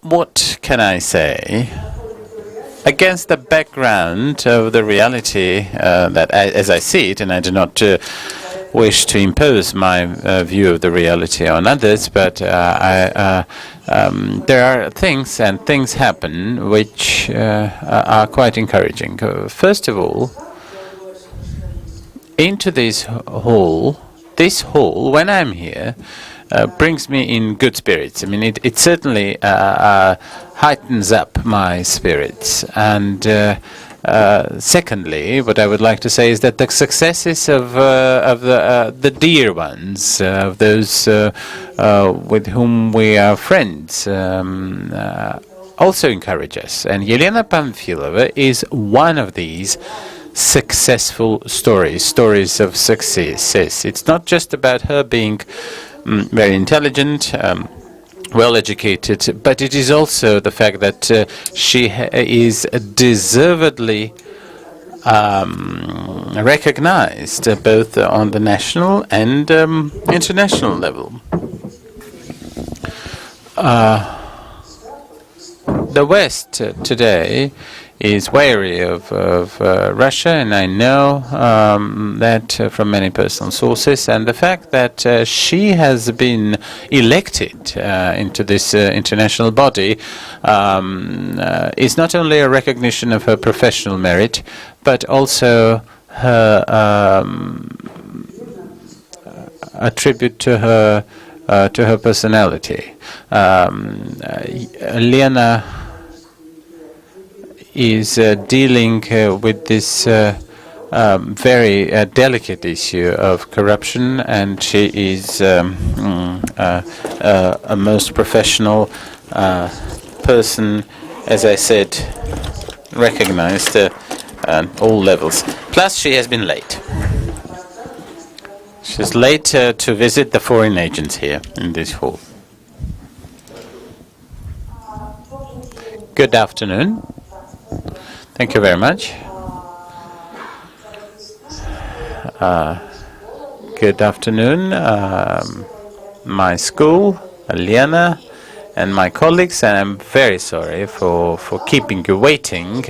what can I say? Against the background of the reality as I see it, and I do not wish to impose my view of the reality on others, but there are things happen which are quite encouraging. First of all, into this hall, when I'm here, brings me in good spirits. I mean, it certainly heightens up my spirits. And secondly, what I would like to say is that the successes of the dear ones, of those with whom we are friends, also encourage us. And Elena Panfilova is one of these successful stories of success. It's not just about her being very intelligent, well-educated, but it is also the fact that she is deservedly recognized both on the national and international level. The West today is wary of Russia, and I know that from many personal sources. And the fact that she has been elected into this international body is not only a recognition of her professional merit, but also her a tribute to her personality. Elena is dealing with this very delicate issue of corruption, and she is a most professional person, as I said, recognized at all levels. Plus, she has been late. She's late to visit the foreign agents here in this hall. Good afternoon. Thank you very much. Good afternoon, my school, Elena, and my colleagues, and I'm very sorry for keeping you waiting.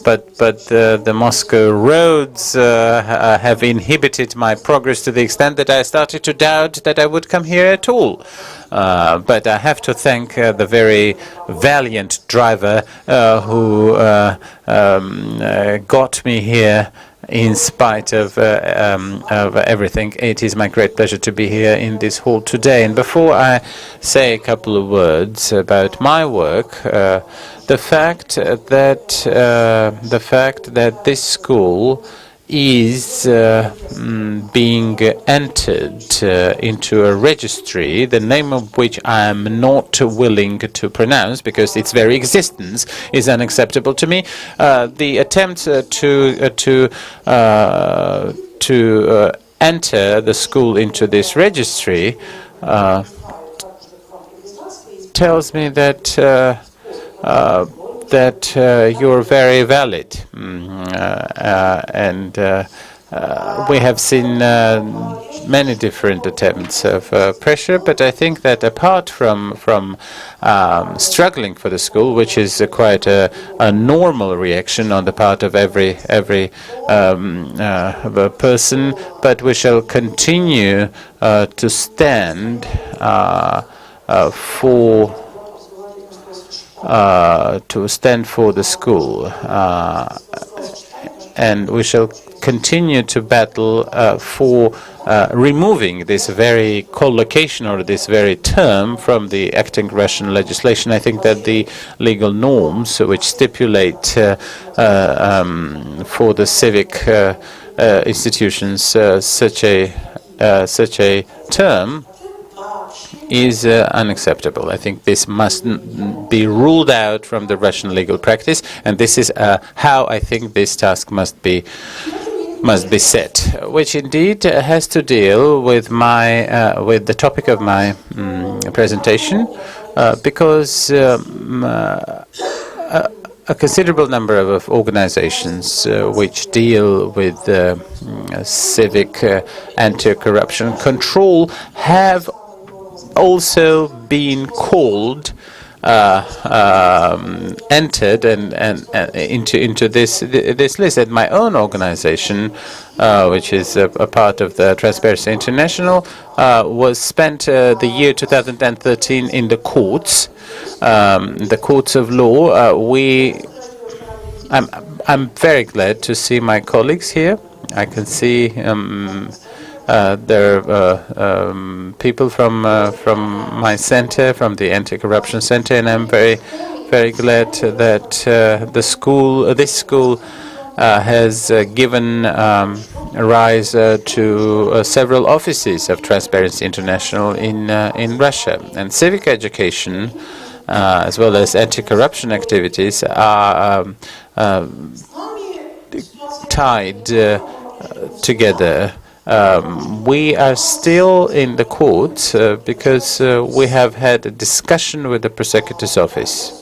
But the Moscow roads have inhibited my progress to the extent that I started to doubt that I would come here at all. But I have to thank the very valiant driver who got me here in spite of everything. It is my great pleasure to be here in this hall today. And before I say a couple of words about my work, the fact that this school is being entered into a registry, the name of which I am not willing to pronounce because its very existence is unacceptable to me. The attempt to enter the school into this registry tells me that you're very valid, and we have seen many different attempts of pressure, but I think that apart from struggling for the school, which is quite a normal reaction on the part of every person, but we shall continue to stand for the school, and we shall continue to battle for removing this very collocation or this very term from the acting Russian legislation. I think that the legal norms which stipulate for the civic institutions such a term is unacceptable. I think this must be ruled out from the Russian legal practice, and this is how I think this task must be set, which indeed has to deal with the topic of my presentation, because a considerable number of organizations which deal with civic anti-corruption control have also been called entered into this list. And my own organization, which is a part of the Transparency International, was spent the year 2013 in the courts, the courts of law. I'm very glad to see my colleagues here. I can see there are people from my center, from the Anti-Corruption Center, and I'm very, very glad that this school has given rise to several offices of Transparency International in Russia. And civic education, as well as anti-corruption activities, are tied together. We are still in the court because we have had a discussion with the prosecutor's office,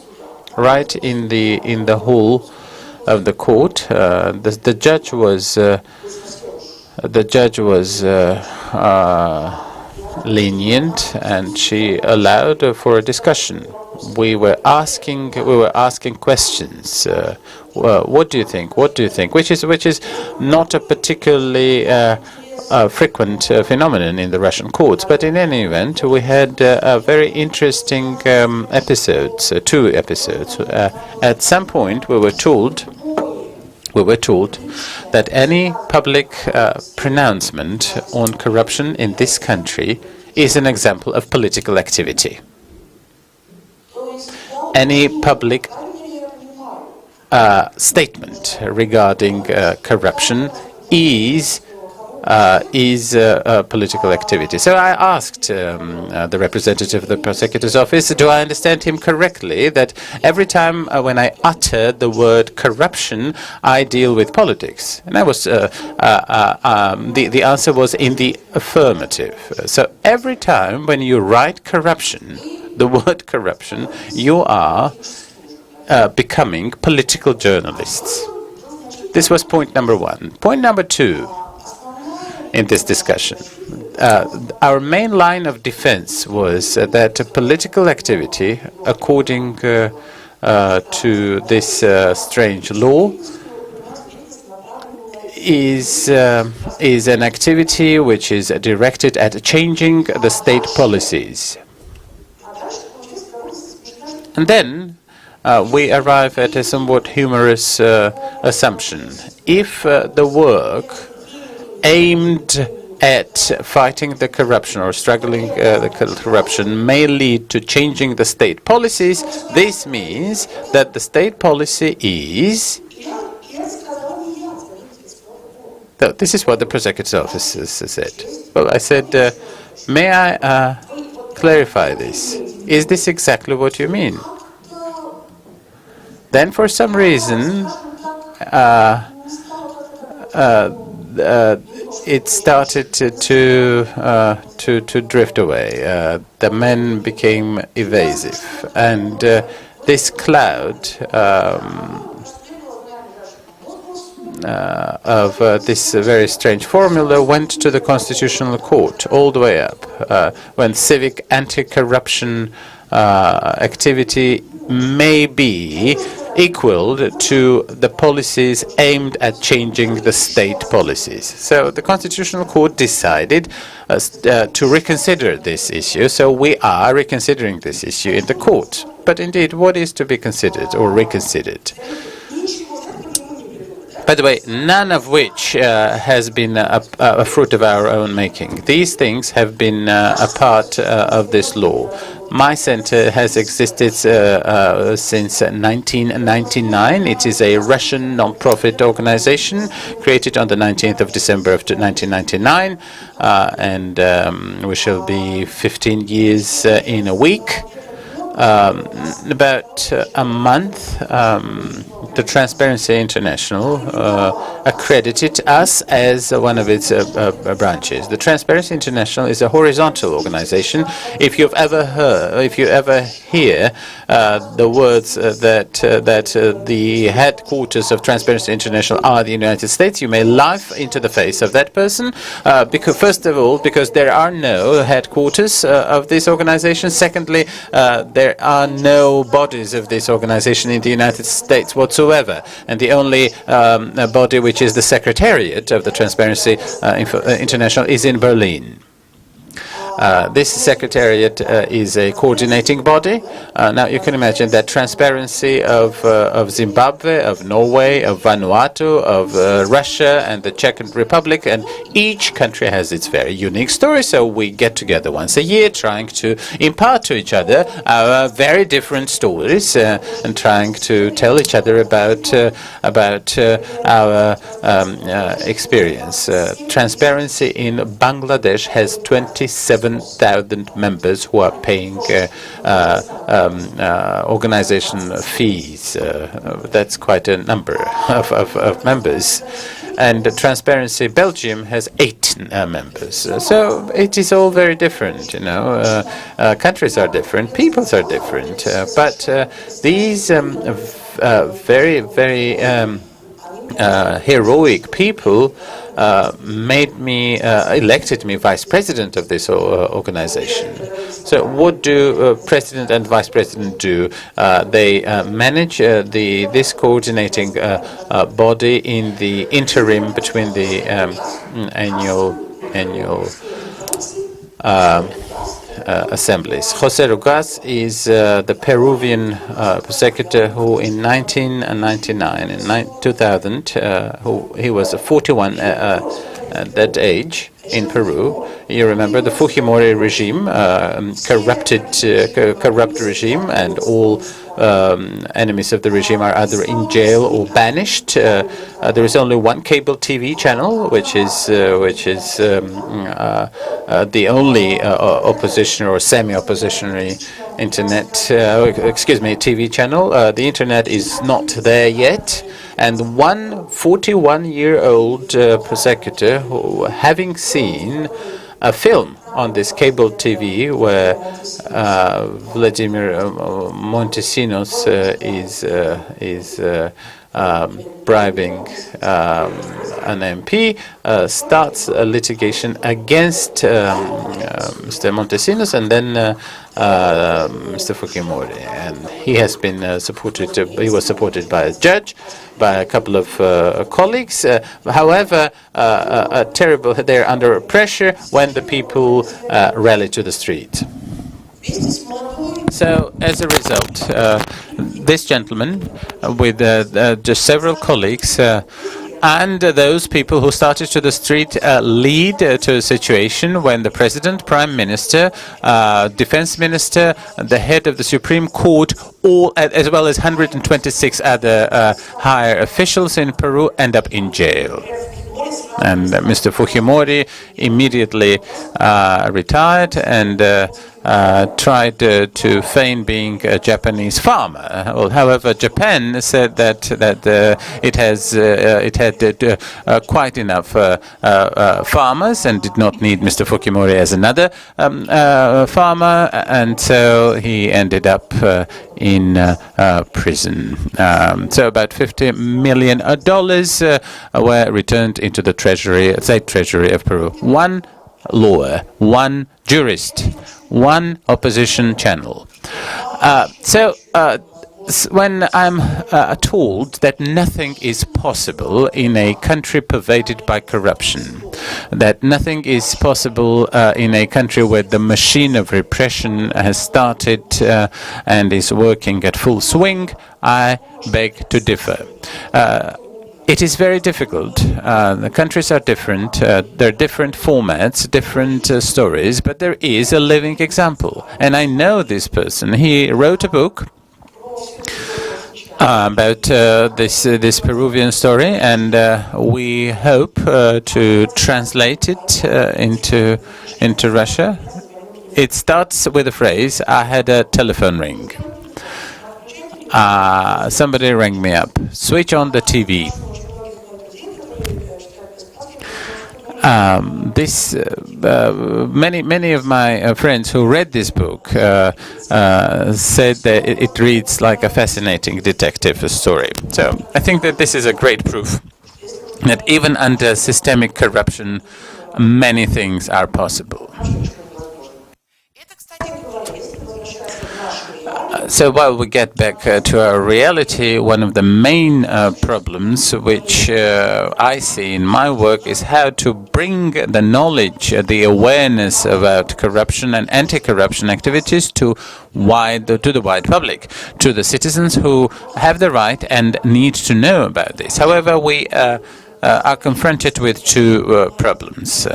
right in the hall of the court. The judge was lenient, and she allowed for a discussion. We were asking questions. What do you think? What do you think? Which is not a particularly frequent phenomenon in the Russian courts. But in any event, we had very interesting episodes, two episodes. At some point, we were told that any public pronouncement on corruption in this country is an example of political activity. Any public statement regarding corruption is political activity. So I asked the representative of the prosecutor's office, do I understand him correctly, that every time when I utter the word corruption, I deal with politics? And I was the answer was in the affirmative. So every time when you write corruption, the word corruption, you are becoming political journalists. This was point number one. Point number two in this discussion. Our main line of defense was that political activity, according to this strange law, is an activity which is directed at changing the state policies. And then we arrive at a somewhat humorous assumption. If the work aimed at fighting the corruption or struggling the corruption may lead to changing the state policies, this means that the state policy is... So this is what the prosecutor's office said. Well, I said, may I clarify this? Is this exactly what you mean? Then for some reason, it started to drift away. The men became evasive, and this cloud of this very strange formula went to the Constitutional Court all the way up, when civic anti-corruption activity may be equaled to the policies aimed at changing the state policies. So the Constitutional Court decided to reconsider this issue, so we are reconsidering this issue in the court. But indeed, what is to be considered or reconsidered? By the way, none of which has been a fruit of our own making. These things have been a part of this law. My center has existed since 1999. It is a Russian non-profit organization created on the 19th of December of 1999, and we shall be 15 years in a week. About a month, the Transparency International accredited us as one of its branches. The Transparency International is a horizontal organization. If you ever hear the words that the headquarters of Transparency International are the United States, you may laugh into the face of that person. Because first of all, because there are no headquarters of this organization. Secondly, there are no bodies of this organization in the United States whatsoever, and the only body which is the Secretariat of the Transparency International is in Berlin. This secretariat is a coordinating body. Now you can imagine that transparency of Zimbabwe, of Norway, of Vanuatu, of Russia and the Czech Republic, and each country has its very unique story. So we get together once a year, trying to impart to each other our very different stories and trying to tell each other about our experience. Transparency in Bangladesh has 27,000 members who are paying organization fees. That's quite a number of members. And Transparency Belgium has 8 members. So it is all very different, countries are different, peoples are different. But these very, very heroic people elected me vice president of this organization. So what do president and vice president do? They manage this coordinating body in the interim between the annual assemblies. José Rugaz is the Peruvian prosecutor who in 1999, in 2000, he was 41 at that age in Peru. You remember the Fujimori regime, corrupt regime, and all enemies of the regime are either in jail or banished. There is only one cable TV channel, which is the only opposition or semi-oppositionary TV channel. The internet is not there yet. And one 41-year-old prosecutor who, having seen a film on this cable TV where Vladimir Montesinos is bribing an MP, starts a litigation against Mr. Montesinos and then Mr. Fujimori, and he has been supported. He was supported by a judge, by a couple of colleagues. However, they're under pressure when the people rally to the street. So, as a result, this gentleman, with just several colleagues, and those people who started to the street lead to a situation when the president, prime minister, defense minister, the head of the Supreme Court, all as well as 126 other higher officials in Peru end up in jail. And Mr. Fujimori immediately retired and tried to feign being a Japanese farmer. Well, however, Japan said that it had quite enough farmers and did not need Mr. Fujimori as another farmer, and so he ended up in prison. So about $50 million were returned into the state treasury of Peru. One lawyer, one jurist, one opposition channel. When I'm told that nothing is possible in a country pervaded by corruption, that nothing is possible in a country where the machine of repression has started and is working at full swing, I beg to differ. It is very difficult. The countries are different. There are different formats, different stories, but there is a living example. And I know this person. He wrote a book about this Peruvian story, and we hope to translate it into Russia. It starts with a phrase, "I had a telephone ring. Somebody rang me up. Switch on the TV. Many of my friends who read this book said that it reads like a fascinating detective story. So I think that this is a great proof that even under systemic corruption, many things are possible. So while we get back to our reality, one of the main problems which I see in my work is how to bring the knowledge, the awareness about corruption and anti-corruption activities to the wide public, to the citizens who have the right and need to know about this. However, we are confronted with two problems.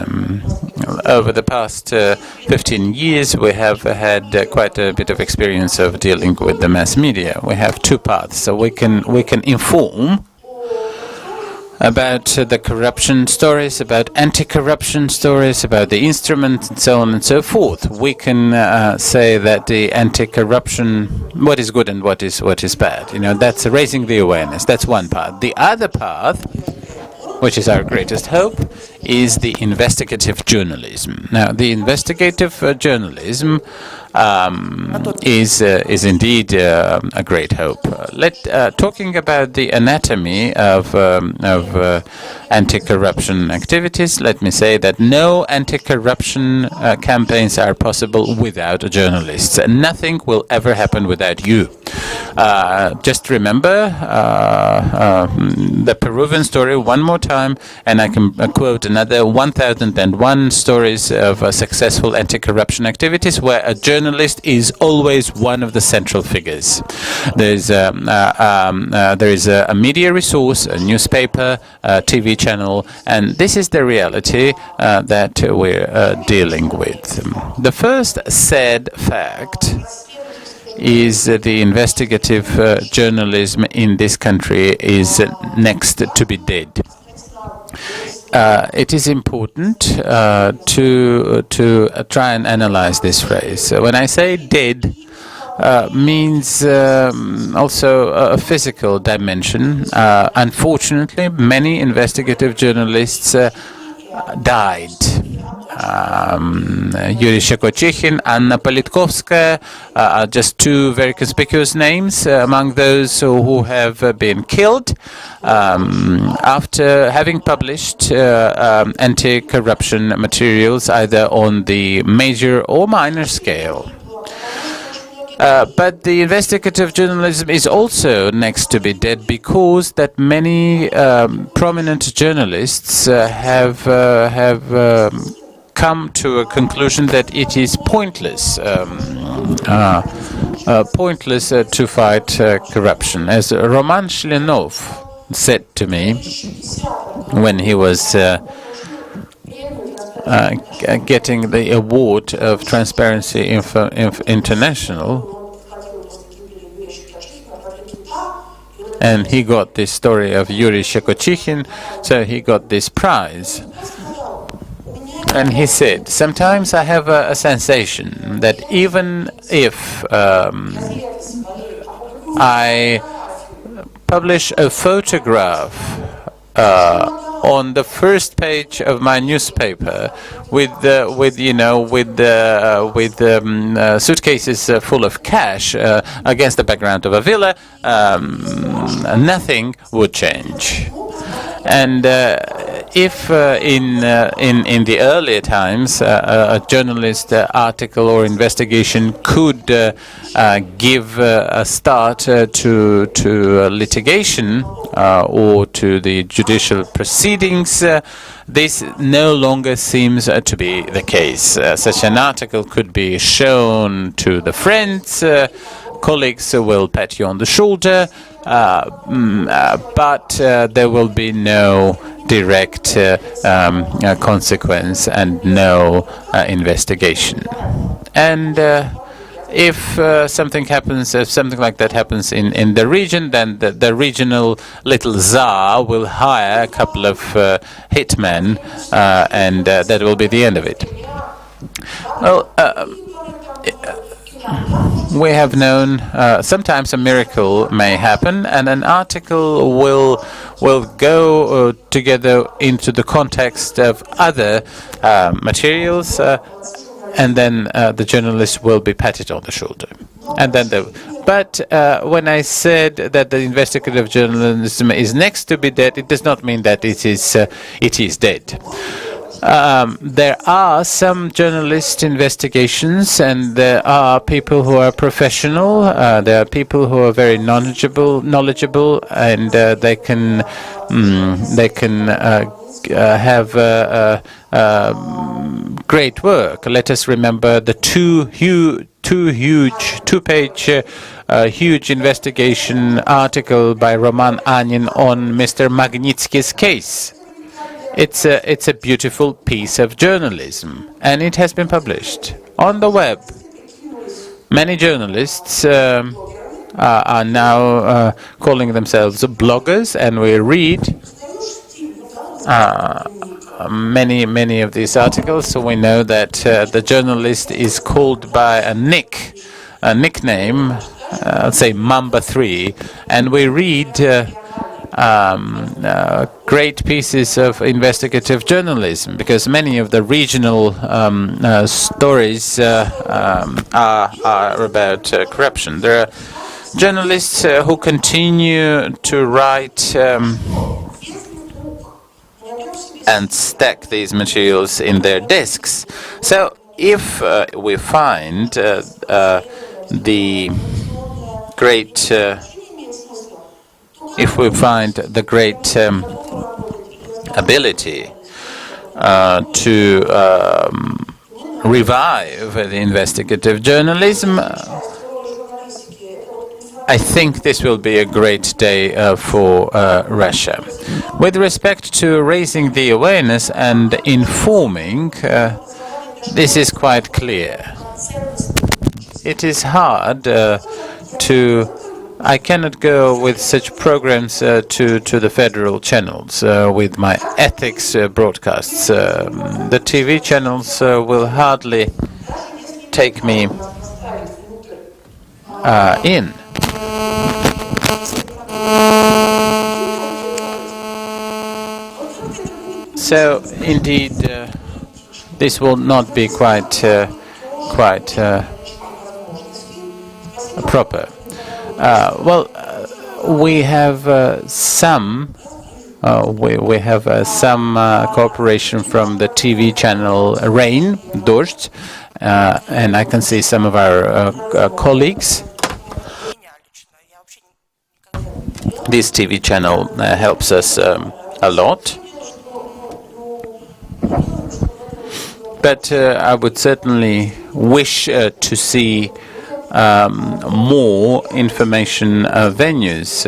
Over the past 15 years, we have had quite a bit of experience of dealing with the mass media. We have two paths. So we can inform about the corruption stories, about anti-corruption stories, about the instruments, and so on and so forth. We can say that the anti-corruption, what is good and what is bad. That's raising the awareness. That's one path. The other path, which is our greatest hope, is the investigative journalism. Now, the investigative journalism is indeed a great hope. Talking about the anatomy of anti-corruption activities, let me say that no anti-corruption campaigns are possible without journalists. Nothing will ever happen without you. Just remember the Peruvian story one more time, and I can quote another 1001 stories of successful anti-corruption activities where a journalist is always one of the central figures. There is a media resource, a newspaper, a TV channel, and this is the reality that we're dealing with. The first sad fact is the investigative journalism in this country is next to be dead. It is important to try and analyze this phrase. When I say dead, means also a physical dimension. Unfortunately, many investigative journalists died. Yuri Shekochyhin, Anna Politkovskaya are just two very conspicuous names among those who have been killed after having published anti-corruption materials either on the major or minor scale. But the investigative journalism is also next to be dead because that many prominent journalists have come to a conclusion that it is pointless to fight corruption. As Roman Shlenov said to me when he was getting the award of Transparency International, and he got this story of Yuri Shekochyhin, so he got this prize. And he said, sometimes I have a sensation that even if I publish a photograph on the first page of my newspaper with suitcases full of cash against the background of a villa, nothing would change. And if in the earlier times a journalist article or investigation could give a start to litigation or to the judicial proceedings, this no longer seems to be the case. Such an article could be shown to the friends, colleagues will pat you on the shoulder, but there will be no direct consequence and no investigation. And if something happens, if something like that happens in the region, then the regional little czar will hire a couple of hitmen, and that will be the end of it. Well, we have known sometimes a miracle may happen, and an article will go together into the context of other materials, and then the journalist will be patted on the shoulder. And then but when I said that the investigative journalism is next to be dead, it does not mean that it is dead. There are some journalist investigations, and there are people who are professional. There are people who are very knowledgeable, and they can have great work. Let us remember the two-page huge investigation article by Roman Anin on Mr. Magnitsky's case. It's a beautiful piece of journalism, and it has been published on the web. Many journalists are now calling themselves bloggers, and we read many of these articles, so we know that the journalist is called by a nickname, I'll say Mamba 3, and we read great pieces of investigative journalism, because many of the regional stories are about corruption. There are journalists who continue to write and stack these materials in their desks. So if we find the great ability to revive the investigative journalism, I think this will be a great day for Russia. With respect to raising the awareness and informing, this is quite clear. It is hard I cannot go with such programs to the federal channels with my ethics broadcasts. The TV channels will hardly take me in. So indeed, this will not be quite proper. We have some cooperation from the TV channel Rain, Dozht, and I can see some of our colleagues. This TV channel helps us a lot. But I would certainly wish to see more information venues.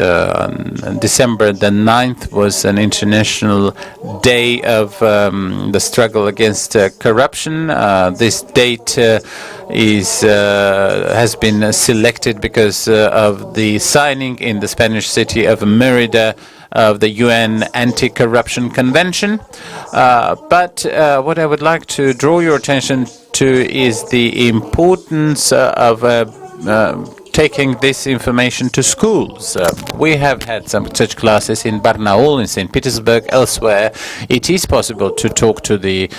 December the 9th was an international day of the struggle against corruption. This date has been selected because of the signing in the Spanish city of Merida of the UN Anti-Corruption Convention. But what I would like to draw your attention to is the importance of taking this information to schools. We have had some such classes in Barnaul, in St. Petersburg, elsewhere. It is possible to talk to the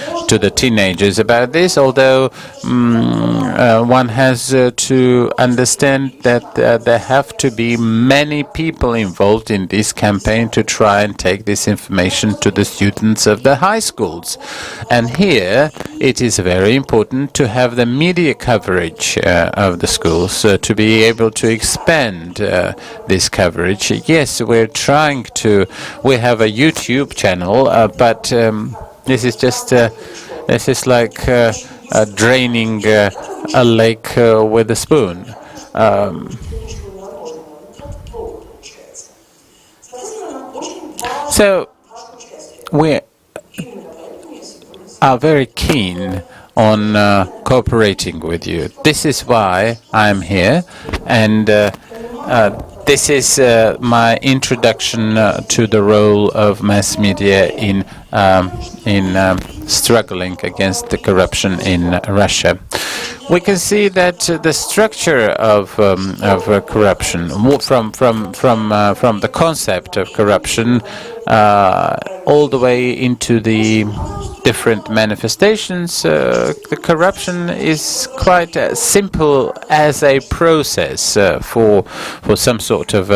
teenagers about this, although one has to understand that there have to be many people involved in this campaign to try and take this information to the students of the high schools. And here it is very important to have the media coverage of the schools to be able to expand this coverage. Yes, we're trying to. We have a YouTube channel, but this is just this is like draining a lake with a spoon. So we are very keen on cooperating with you. This is why I'm here, and this is my introduction to the role of mass media in in struggling against the corruption in Russia. We can see that the structure of corruption, from the concept of corruption all the way into the different manifestations, the corruption is quite simple as a process for some sort of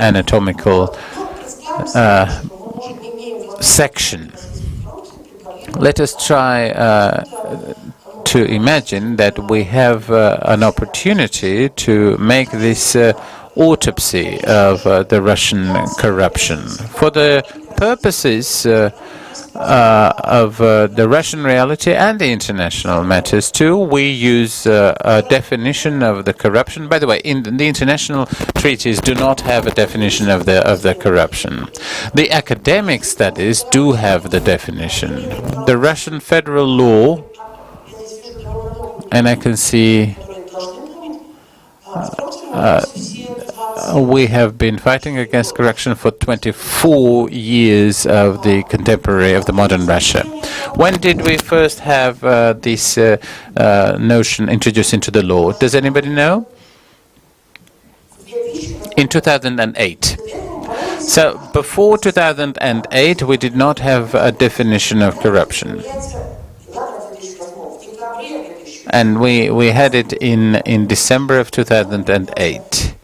anatomical section. Let us try to imagine that we have an opportunity to make this autopsy of the Russian corruption. For the purposes of the Russian reality and the international matters too, we use a definition of the corruption. By the way, in the international treaties do not have a definition of the corruption. The academic studies do have the definition. The Russian federal law, and I can see we have been fighting against corruption for 24 years of the modern Russia. When did we first have this notion introduced into the law? Does anybody know? In 2008. So before 2008, we did not have a definition of corruption. And we had it in December of 2008.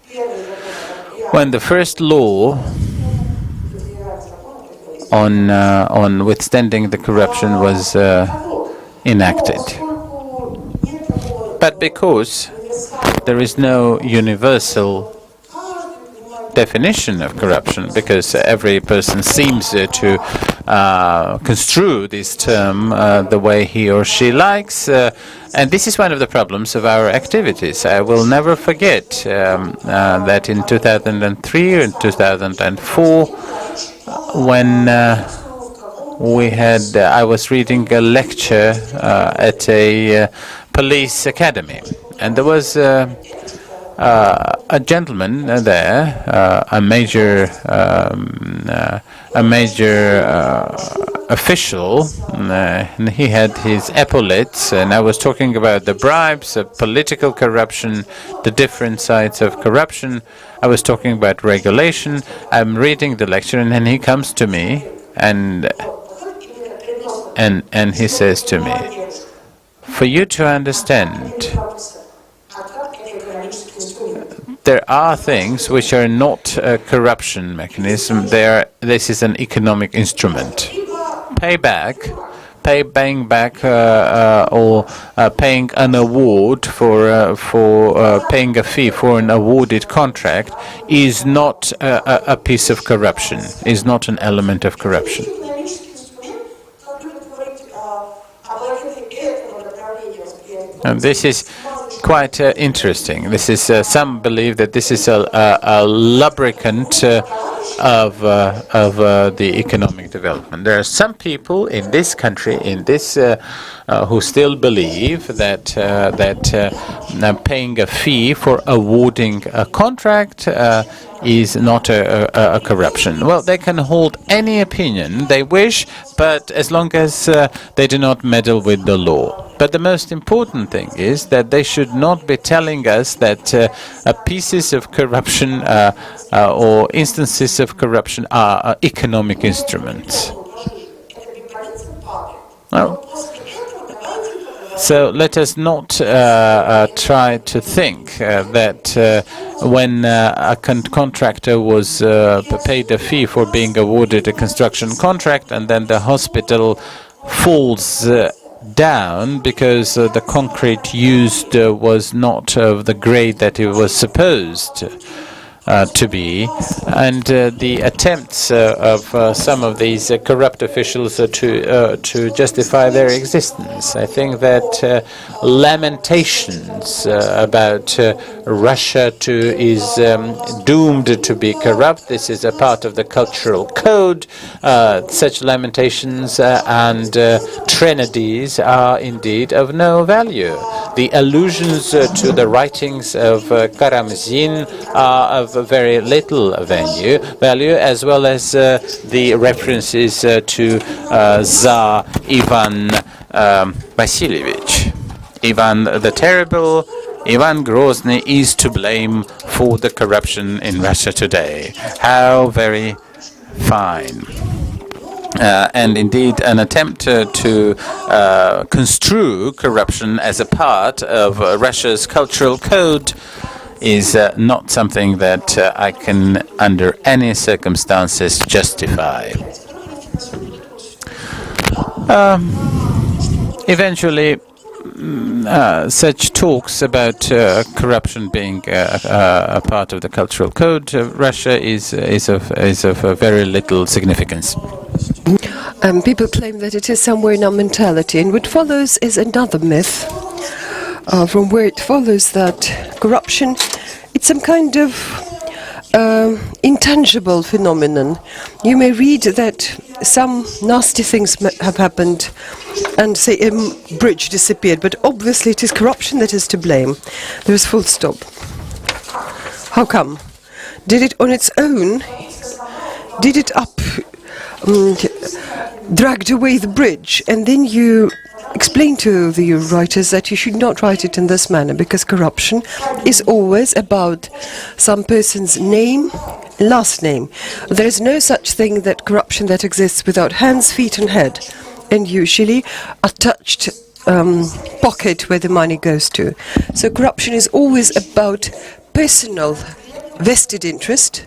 When the first law on withstanding the corruption was enacted. But because there is no universal definition of corruption, because every person seems to construe this term the way he or she likes, and this is one of the problems of our activities. I will never forget that in 2003 and 2004, when I was reading a lecture at a police academy, and there was a gentleman there, a major official, and he had his epaulets, and I was talking about the bribes, political corruption, the different sides of corruption. I was talking about regulation. I'm reading the lecture, and then he comes to me, and he says to me, "For you to understand, there are things which are not a corruption mechanism. This is an economic instrument. Paying back or paying an award for paying a fee for an awarded contract is not a piece of corruption. Is not an element of corruption." And this is quite interesting. This is some believe that this is a lubricant of the economic development. There are some people in this country, who still believe that paying a fee for awarding a contract is not a corruption. Well, they can hold any opinion they wish, but as long as they do not meddle with the law. But the most important thing is that they should not be telling us that pieces of corruption or instances of corruption are economic instruments. Well, so let us not try to think that when a contractor was paid a fee for being awarded a construction contract, and then the hospital falls down because the concrete used was not of the grade that it was supposed to be, and the attempts of some of these corrupt officials to justify their existence. I think that lamentations about Russia is doomed to be corrupt. This is a part of the cultural code. Such lamentations and trenodies are indeed of no value. The allusions to the writings of Karamzin are of of very little value, as well as the references to Tsar Ivan Vasilievich. Ivan the Terrible, Ivan Grozny is to blame for the corruption in Russia today. How very fine. And indeed, an attempt to construe corruption as a part of Russia's cultural code is not something that I can, under any circumstances, justify. Eventually, such talks about corruption being a part of the cultural code of Russia is of very little significance. People claim that it is somewhere in our mentality, and what follows is another myth, from where it follows that corruption, it's some kind of intangible phenomenon. You may read that some nasty things have happened and say a bridge disappeared, but obviously it is corruption that is to blame. There is full stop. How come? Did it on its own? Did it dragged away the bridge? And then you explain to the writers that you should not write it in this manner, because corruption is always about some person's name, last name. There is no such thing that corruption that exists without hands, feet and head, and usually a touched pocket where the money goes to. So corruption is always about personal vested interest,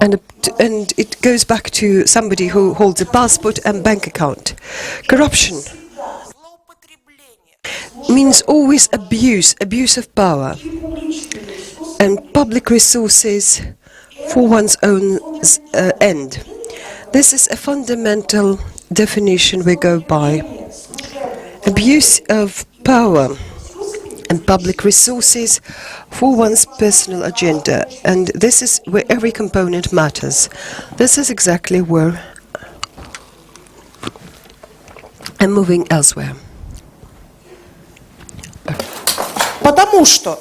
and it goes back to somebody who holds a passport and bank account. Corruption means always abuse of power, and public resources for one's own end. This is a fundamental definition we go by. Abuse of power and public resources for one's personal agenda, and this is where every component matters. This is exactly where I'm moving elsewhere. Потому что.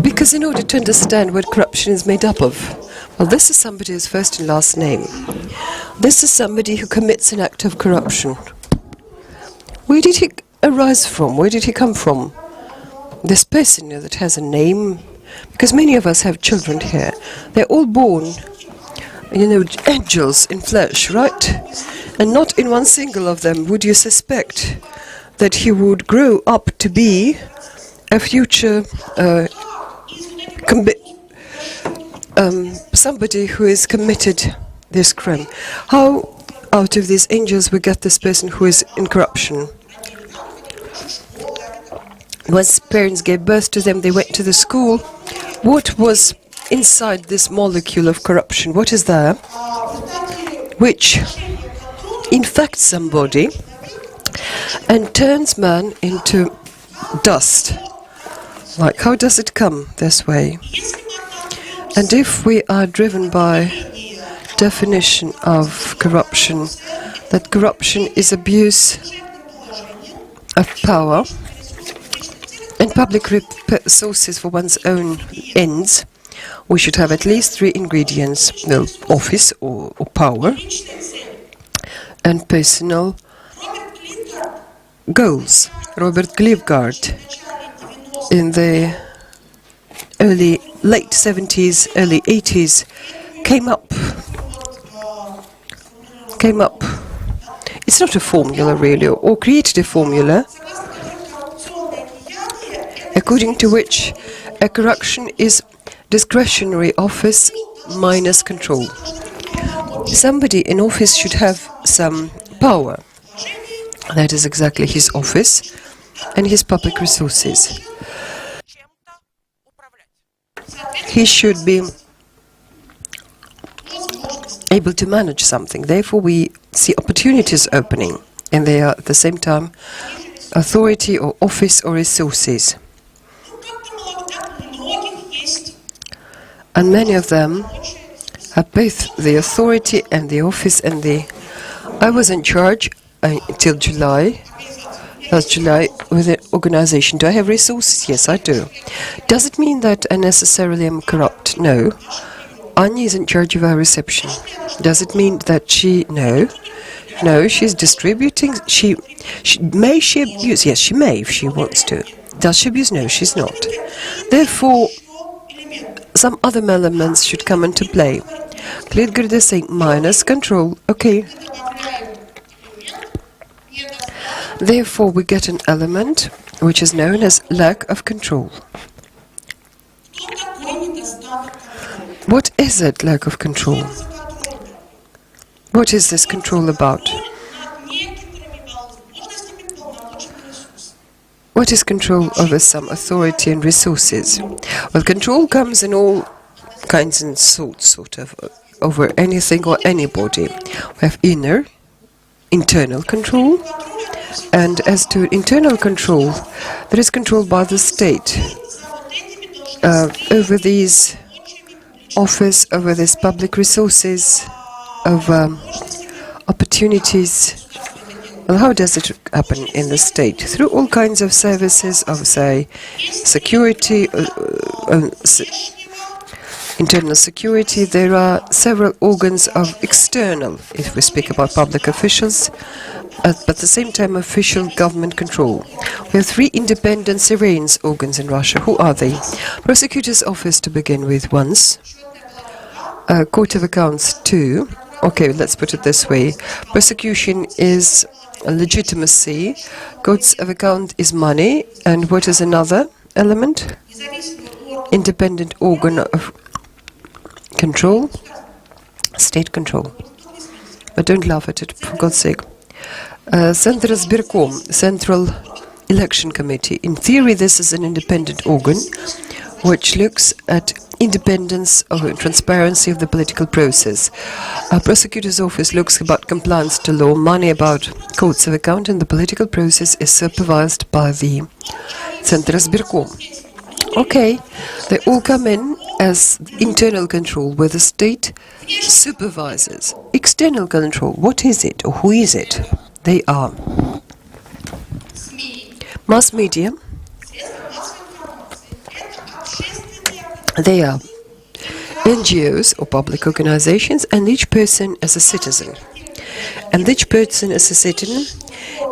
Because in order to understand what corruption is made up of, well, this is somebody's first and last name. This is somebody who commits an act of corruption. Where did he arise from? Where did he come from? This person that has a name, because many of us have children here. They're all born, angels in flesh, right? And not in one single of them would you suspect that he would grow up to be a future somebody who has committed this crime. How out of these angels we get this person who is in corruption? Once parents gave birth to them, they went to the school. What was inside this molecule of corruption? What is there which infects somebody and turns man into dust? Like, how does it come this way? And if we are driven by definition of corruption, that corruption is abuse of power and public resources for one's own ends, we should have at least three ingredients: office or power, and personal goals. Robert Glivgard, in the late 70s, early 80s, came up. It's not a formula really, or created a formula according to which a corruption is discretionary office minus control. Somebody in office should have some power. That is exactly his office and his public resources. He should be able to manage something. Therefore, we see opportunities opening and they are at the same time authority or office or resources. And many of them have both the authority and the office and the... I was in charge until July, last July, with an organization. Do I have resources? Yes, I do. Does it mean that I necessarily am corrupt? No. Anya is in charge of our reception. Does it mean that she... No. No, she's distributing... May she abuse? Yes, she may if she wants to. Does she abuse? No, she's not. Therefore, some other elements should come into play. Klitgard is saying minus control. Okay. Therefore, we get an element which is known as lack of control. What is it, lack of control? What is this control about? What is control over some authority and resources? Well, control comes in all kinds and sorts, sort of, over anything or anybody. We have internal control, and as to internal control, there is control by the state over these office, over these public resources, over opportunities. Well, how does it happen in the state? Through all kinds of services of, say, security, internal security. There are several organs of external, if we speak about public officials, but at the same time official government control. We have 3 independent surveillance organs in Russia. Who are they? Prosecutor's office to begin with once, Court of Accounts 2. Okay, let's put it this way. Prosecution is legitimacy, Courts of Account is money, and what is another element? Independent organ of control, state control. But don't laugh at it, for God's sake. Central Sberkom, Central Election Committee. In theory, this is an independent organ which looks at independence or transparency of the political process. Our prosecutor's office looks about compliance to law, money about courts of account, and the political process is supervised by the Central Sberkom. Okay, they all come in as internal control, where the state supervises. External control, what is it or who is it? They are mass media, they are NGOs or public organizations, and each person as a citizen. And each person as a citizen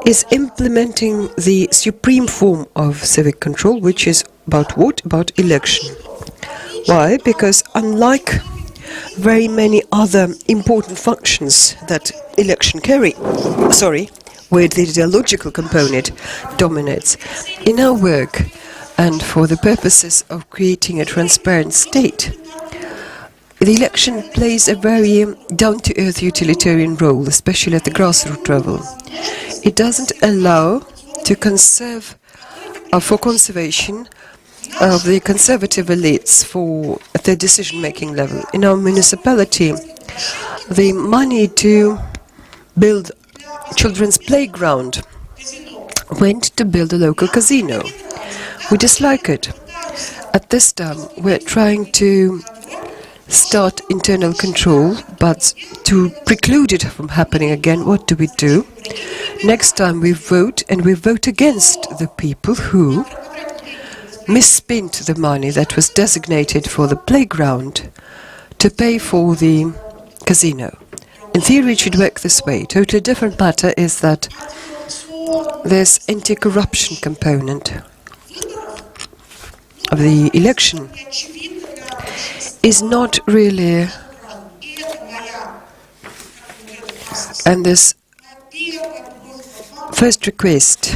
is implementing the supreme form of civic control, which is about what? About election. Why? Because unlike very many other important functions that election carry, where the ideological component dominates, in our work and for the purposes of creating a transparent state, the election plays a very down-to-earth utilitarian role, especially at the grassroots level. It doesn't allow to conserve, for conservation of the conservative elites at the decision-making level. In our municipality, the money to build children's playground went to build a local casino. We dislike it. At this time, we're trying to start internal control, but to preclude it from happening again, what do? Next time we vote, and we vote against the people who misspent the money that was designated for the playground to pay for the casino. In theory, it should work this way. Totally different matter is that there's anti-corruption component of the election is not really, and this first request,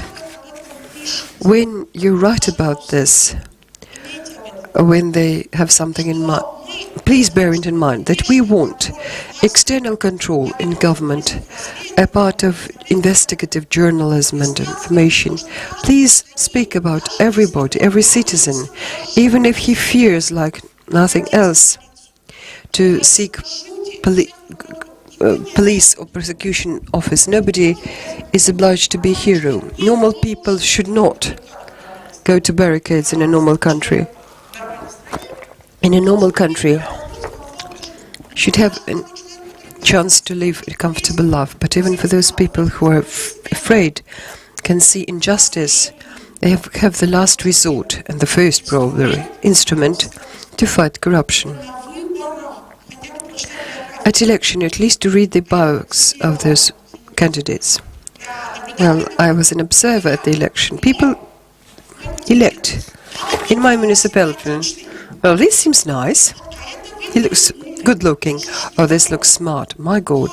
when you write about this, when they have something in mind, please bear it in mind that we want external control in government, a part of investigative journalism and information. Please speak about everybody, every citizen, even if he fears like nothing else to seek police or prosecution office. Nobody is obliged to be a hero. Normal people should not go to barricades in a normal country. In a normal country, should have a chance to live a comfortable life. But even for those people who are afraid, can see injustice, they have the last resort and the first probably instrument to fight corruption. At election, at least to read the bios of those candidates. Well, I was an observer at the election. People elect in my municipality. Well, this seems nice. He looks good looking. Oh, this looks smart. My God.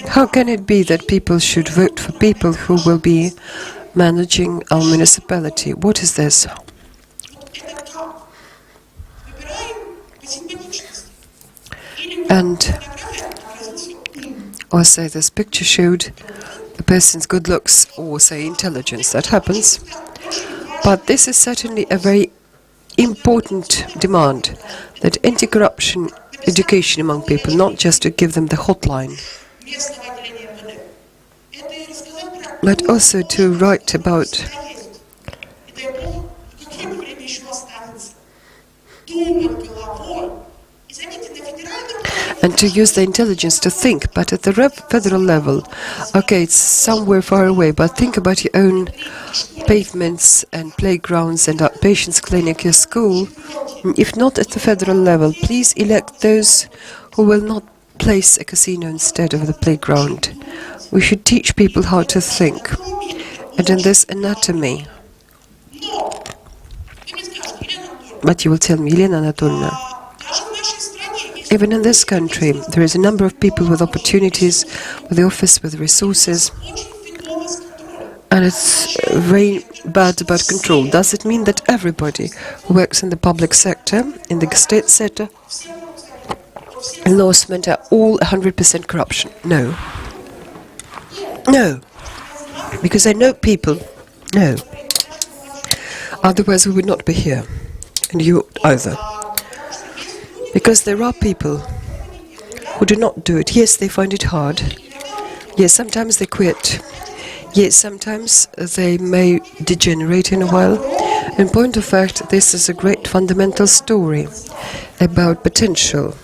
How can it be that people should vote for people who will be managing our municipality? What is this? And or say this picture showed the person's good looks or say intelligence. That happens. But this is certainly a very important demand, that anti-corruption education among people, not just to give them the hotline, but also to write about and to use the intelligence to think. But at the federal level, okay, it's somewhere far away, but think about your own pavements and playgrounds and outpatients clinic, your school. If not at the federal level, please elect those who will not place a casino instead of the playground. We should teach people how to think. And in this anatomy, but you will tell me, Elena Anatolyevna, even in this country, there is a number of people with opportunities, with the office, with resources, and it's very bad about control. Does it mean that everybody who works in the public sector, in the state sector, enforcement are all 100% corruption? No. No. Because I know people. No. Otherwise we would not be here. And you either. Because there are people who do not do it. Yes, they find it hard. Yes, sometimes they quit. Yes, sometimes they may degenerate in a while. In point of fact, this is a great fundamental story about potential.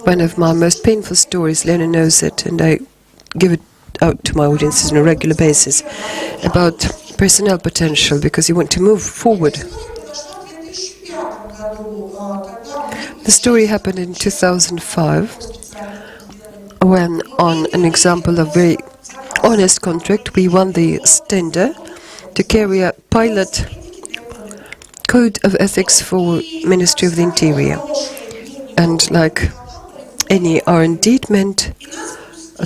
One of my most painful stories, Lena knows it, and I give it out to my audiences on a regular basis, about personnel potential, because you want to move forward. The story happened in 2005, when on an example of very honest contract, we won the tender to carry a pilot code of ethics for Ministry of the Interior. And like any R&D, it meant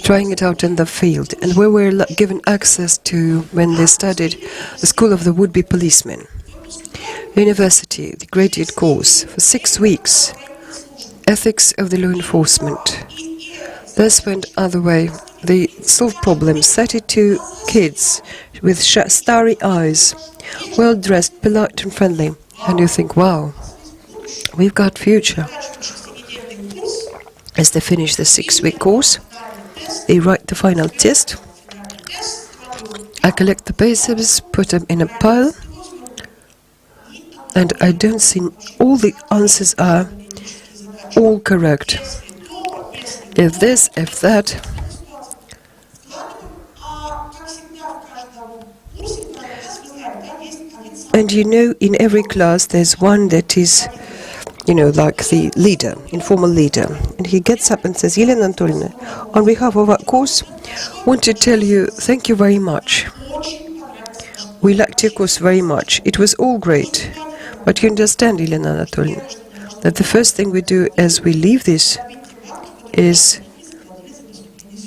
trying it out in the field. And we were given access to, when they studied, the School of the Would-Be Policemen. University, the graduate course, for 6 weeks. Ethics of the law enforcement. This went other way. They solved problems. 32 kids with starry eyes, well-dressed, polite and friendly. And you think, wow, we've got future. As they finish the 6-week course, they write the final test. I collect the papers, put them in a pile, and I don't see all the answers are all correct. If this, if that. And you know, in every class there's one that is, you know, like the leader, informal leader. And he gets up and says, Elena Anatolyevna, on behalf of our course, want to tell you thank you very much. We liked your course very much. It was all great. But you understand, Elena Anatolyevna, that the first thing we do as we leave this is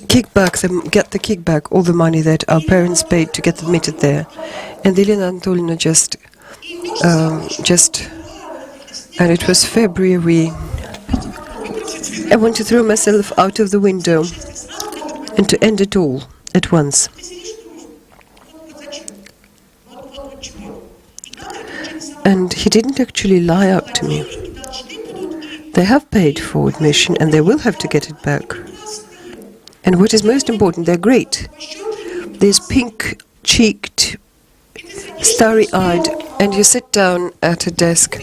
get the kickback, all the money that our parents paid to get admitted there. And Elena Anatolyevna and it was February. I want to throw myself out of the window and to end it all at once. And he didn't actually lie out to me. They have paid for admission and they will have to get it back. And what is most important, they're great. These pink-cheeked, starry-eyed, and you sit down at a desk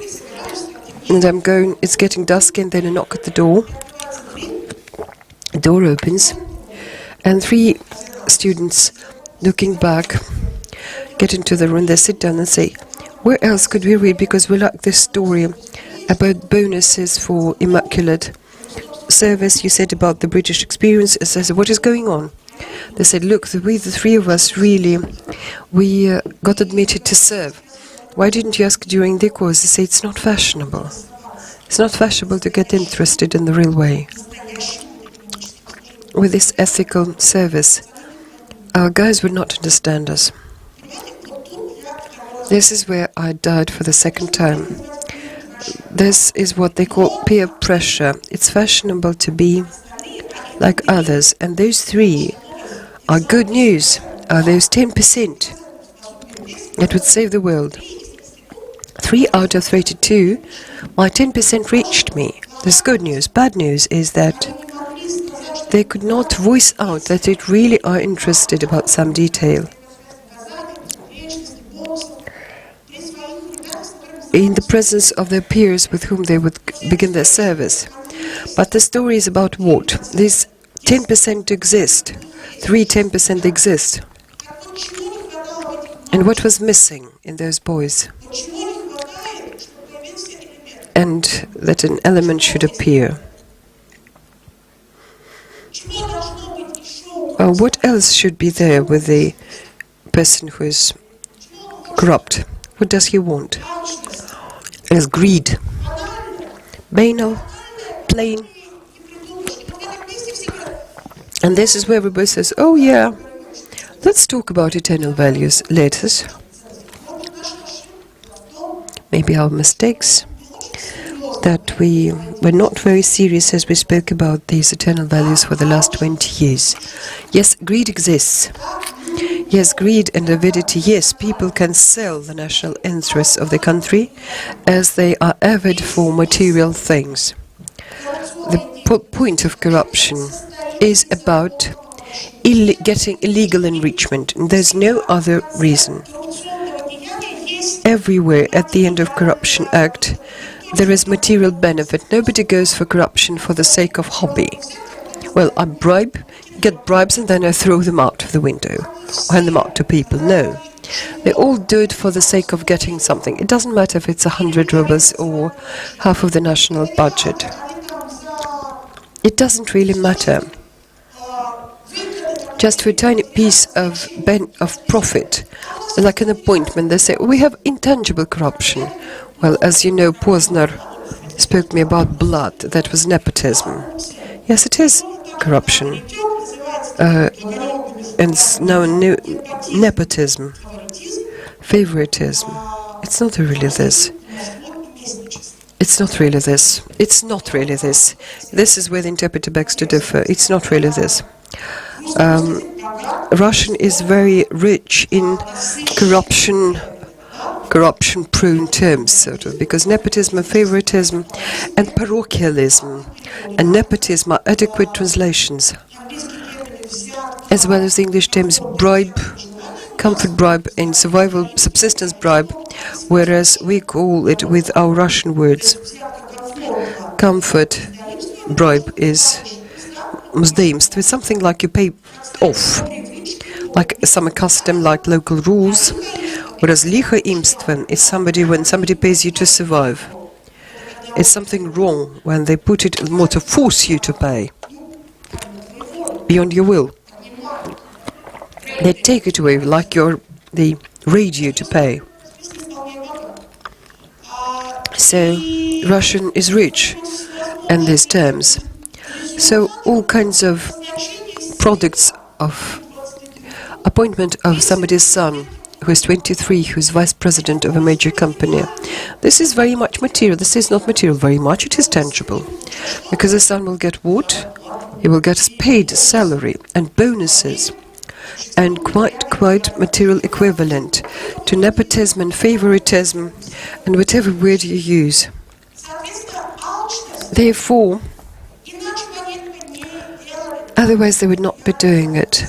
and it's getting dusk, and then a knock at the door. The door opens and 3 students looking back get into the room. They sit down and say, where else could we read, because we like this story about bonuses for immaculate service. You said about the British experience. I said, what is going on? They said, look, we, the 3 of us, really, we got admitted to serve. Why didn't you ask during the course? They say, it's not fashionable. It's not fashionable to get interested in the real way. With this ethical service, our guys would not understand us. This is where I died for the second time. This is what they call peer pressure. It's fashionable to be like others, and those 3 are good news, are those 10% that would save the world. 3 out of 32, my 10% reached me. This is good news. Bad news is that they could not voice out that they really are interested about some detail. In the presence of their peers with whom they would begin their service. But the story is about what? These 10% exist. 10% exist. And what was missing in those boys? And that an element should appear. What else should be there with the person who is corrupt? What does he want? It is greed. Banal, plain. And this is where everybody says, oh yeah, let's talk about eternal values. Let us. Maybe our mistakes, that we were not very serious as we spoke about these eternal values for the last 20 years. Yes, greed exists. Yes, greed and avidity. Yes, people can sell the national interests of the country as they are avid for material things. The point of corruption is about getting illegal enrichment. And there's no other reason. Everywhere at the end of Corruption Act, there is material benefit. Nobody goes for corruption for the sake of hobby. Well, I get bribes, and then I throw them out of the window, or hand them out to people. No. They all do it for the sake of getting something. It doesn't matter if it's 100 rubles or half of the national budget. It doesn't really matter. Just for a tiny piece of profit, like an appointment, they say, we have intangible corruption. Well, as you know, Posner spoke to me about blood. That was nepotism. Yes, it is corruption. And now nepotism, favoritism. It's not really this. It's not really this. It's not really this. This is where the interpreter begs to differ. It's not really this. Russian is very rich in corruption-prone terms, sort of, because nepotism and favoritism and parochialism and nepotism are adequate translations, as well as the English terms bribe, comfort bribe, and survival subsistence bribe, whereas we call it with our Russian words. Comfort bribe is mzdemstvo. It's something like you pay off, like some custom, like local rules. Whereas lichoimstvo is when somebody pays you to survive. It's something wrong when they put it more to force you to pay beyond your will. They take it away, like they raid you to pay. So Russian is rich in these terms. So all kinds of products of appointment of somebody's son who is 23, who is vice president of a major company. This is very much material. This is not material very much. It is tangible. Because the son will get what? He will get paid salary and bonuses and quite material equivalent to nepotism and favoritism and whatever word you use. Therefore, otherwise they would not be doing it.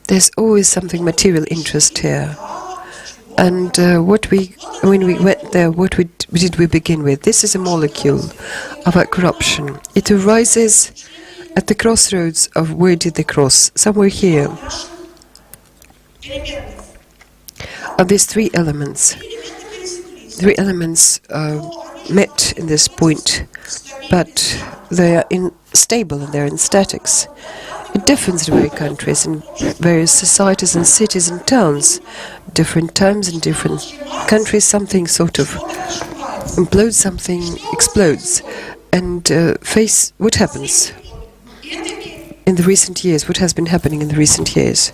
There's always something material interest here. And when we went there, what did we begin with? This is a molecule about corruption. It arises at the crossroads of where did they cross? Somewhere here. Of these three elements. Three elements met in this point, but they are unstable and they're in statics. It differs in various countries, in various societies and cities and towns. Different times in different countries, something sort of implodes, something explodes. And face what happens in the recent years, what has been happening in the recent years.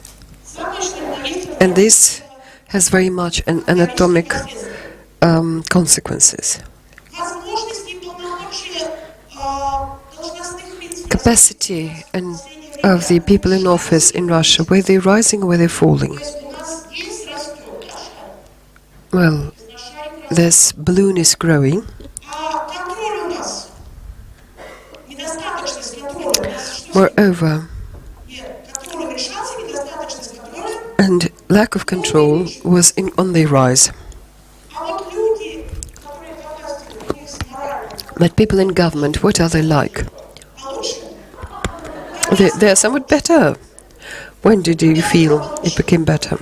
And this has very much an anatomic consequences. Capacity and of the people in office in Russia, were they rising or were they falling? Well, this balloon is growing. Moreover, and lack of control was on the rise. But people in government, what are they like? They're somewhat better. When did you feel it became better?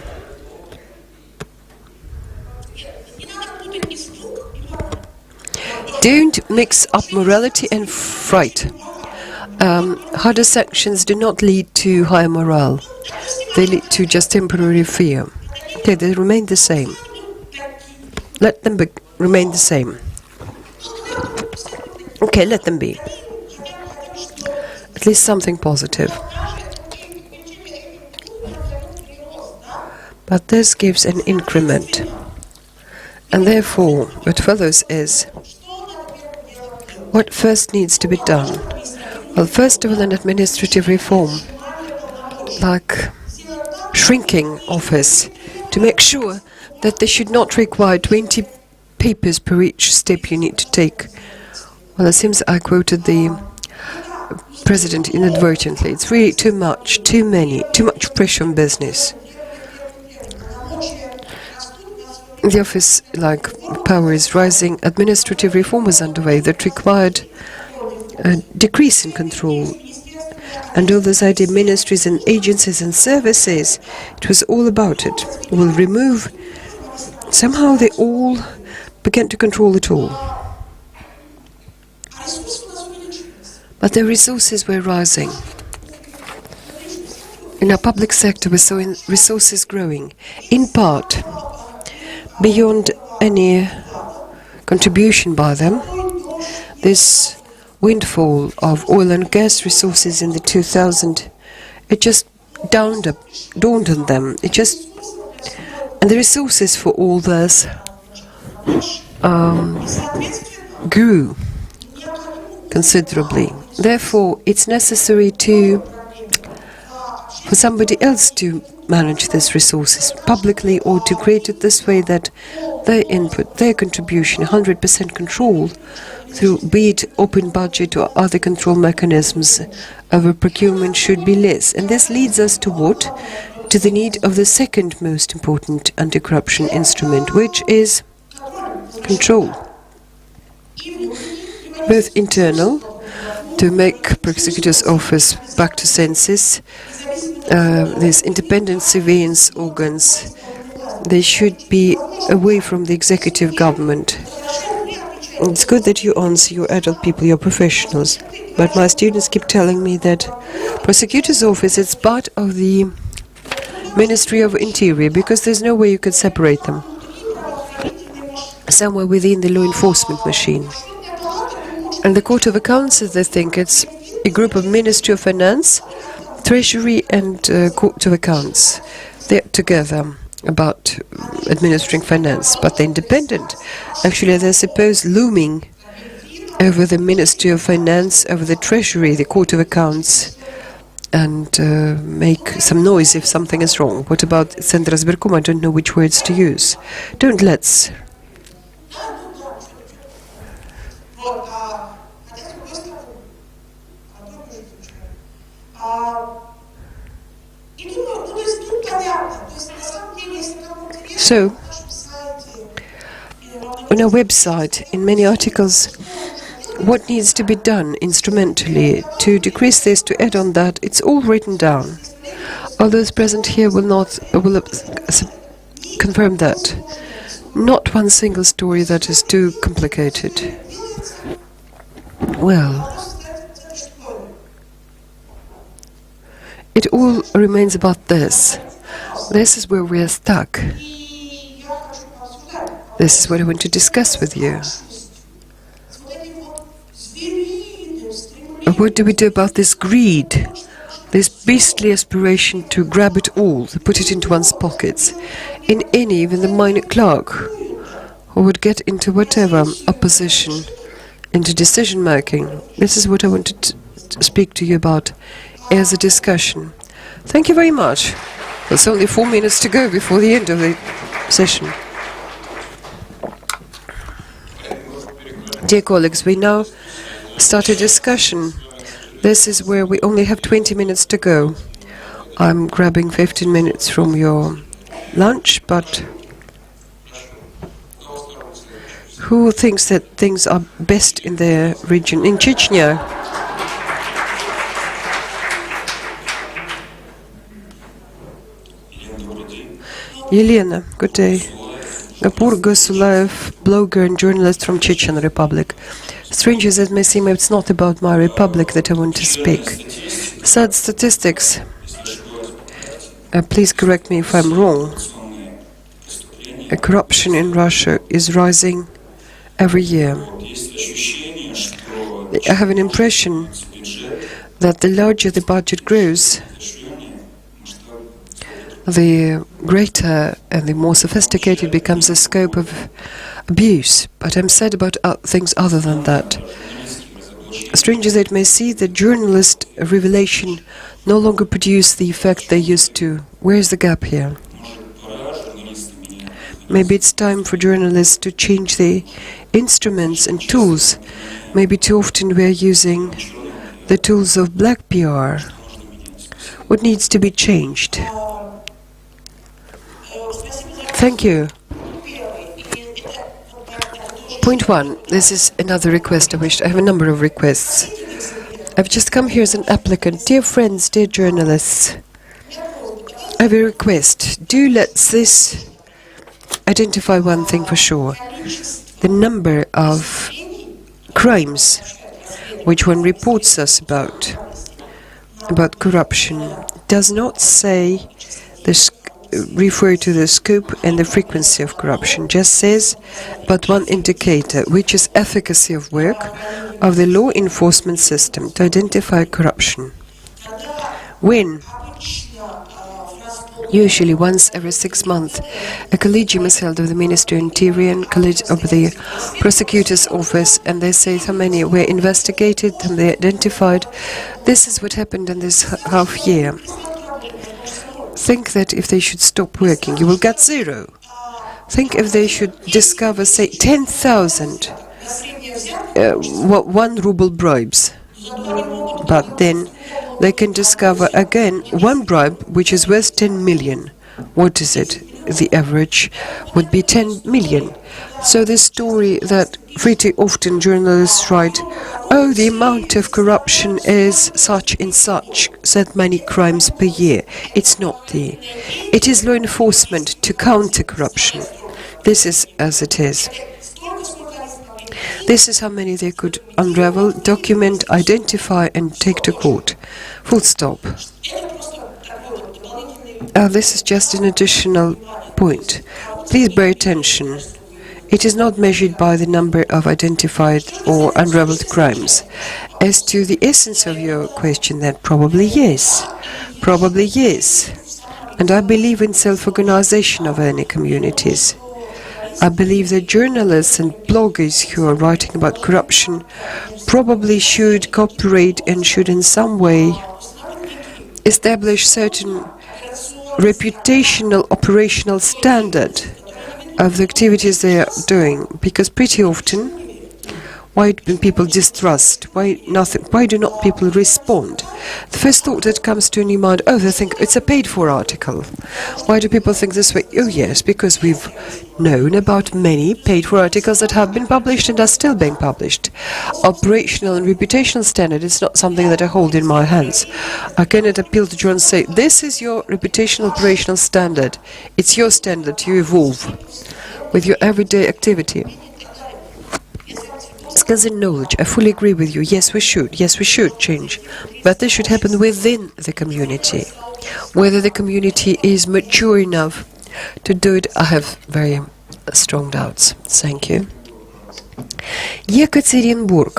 Don't mix up morality and fright. Harder sanctions do not lead to higher morale. They lead to just temporary fear. Okay, they remain the same. Let them remain the same. Okay, let them be. At least something positive. But this gives an increment. And therefore, what follows is what first needs to be done. Well, first of all, an administrative reform, like shrinking office, to make sure that they should not require 20 papers per each step you need to take. Well, it seems I quoted the President inadvertently. It's really too much, too much pressure on business. The office, like power is rising, administrative reform was underway that required a decrease in control. And all those idea ministries and agencies and services, it was all about it. We'll remove, somehow they all began to control it all. But the resources were rising. In our public sector, we saw resources growing, in part, beyond any contribution by them. This windfall of oil and gas resources in the 2000s, it just dawned on them. And the resources for all this grew considerably. Therefore, it's necessary for somebody else to manage these resources publicly, or to create it this way that their input, their contribution, 100% control through, be it open budget or other control mechanisms over procurement, should be less. And this leads us to what? To the need of the second most important anti-corruption instrument, which is control. Both internal, to make prosecutor's office back to senses, these independent surveillance organs, they should be away from the executive government. It's good that you answer your adult people, your professionals, but my students keep telling me that prosecutor's office is part of the Ministry of Interior, because there's no way you could separate them. Somewhere within the law enforcement machine. And the Court of Accounts, they think it's a group of Ministry of Finance, Treasury and Court of Accounts. They're together about administering finance, but they're independent. Actually, they're supposed looming over the Ministry of Finance, over the Treasury, the Court of Accounts, and make some noise if something is wrong. What about Центр избирком? I don't know which words to use. Don't let's. Вот, хотя с другой стороны, тоже изучаю. И думаю, то есть тут понятно, то есть на самом деле, если кому интересно, So, на нашем сайте, on our website, in many articles, what needs to be done instrumentally to decrease this, to add on that, it's all written down. All those present here will confirm that. Not one single story that is too complicated. Well, it all remains about this. This is where we are stuck. This is what I want to discuss with you. What do we do about this greed, this beastly aspiration to grab it all, to put it into one's pockets, in any, even the minor clerk, who would get into whatever opposition, into decision-making? This is what I wanted to speak to you about as a discussion. Thank you very much. There's only 4 minutes to go before the end of the session. Dear colleagues, we now start a discussion. This is where we only have 20 minutes to go. I'm grabbing 15 minutes from your lunch, but who thinks that things are best in their region? In Chechnya, Elena, good day. Gapur Gosulaev, blogger and journalist from Chechen Republic. Strange as it may seem, it's not about my republic that I want to speak. Sad statistics. Please correct me if I'm wrong. Corruption in Russia is rising every year. I have an impression that the larger the budget grows, the greater and the more sophisticated becomes the scope of abuse. But I'm sad about things other than that. Strange as it may seem, the journalist revelation no longer produce the effect they used to. Where is the gap here? Maybe it's time for journalists to change the instruments and tools. Maybe too often we're using the tools of black PR. What needs to be changed? Thank you. Point one. This is another request I have a number of requests. I've just come here as an applicant. Dear friends, dear journalists, I have a request. Do let this identify one thing for sure. The number of crimes which one reports us about corruption does not say refer to the scope and the frequency of corruption, just says but one indicator, which is efficacy of work of the law enforcement system to identify corruption. When? Usually once every 6 months, a collegium is held of the Ministry of Interior and college of the prosecutor's office, and they say how many were investigated and they identified. This is what happened in this half year. Think that if they should stop working, you will get 0. Think if they should discover, say, 10,000 1 ruble bribes. But then they can discover again 1 bribe which is worth 10 million. What is it? The average would be 10 million. So this story that pretty often journalists write, oh, the amount of corruption is such and such, that many crimes per year. It's not the. It is law enforcement to counter corruption. This is as it is. This is how many they could unravel, document, identify and take to court. Full stop. This is just an additional point. Please bear attention. It is not measured by the number of identified or unraveled crimes. As to the essence of your question, then probably yes. Probably yes. And I believe in self-organization of any communities. I believe that journalists and bloggers who are writing about corruption probably should cooperate and should in some way establish certain reputational operational standard of the activities they are doing? Because pretty often, why do people distrust? Why do not people respond? The first thought that comes to your mind, oh, they think it's a paid-for article. Why do people think this way? Oh, yes, because we've known about many paid-for articles that have been published and are still being published. Operational and reputational standard is not something that I hold in my hands. I cannot appeal to you and say, this is your reputational operational standard. It's your standard. You evolve with your everyday activity. Skills and knowledge, I fully agree with you. Yes, we should change. But this should happen within the community. Whether the community is mature enough to do it, I have very strong doubts. Thank you. Yekaterinburg.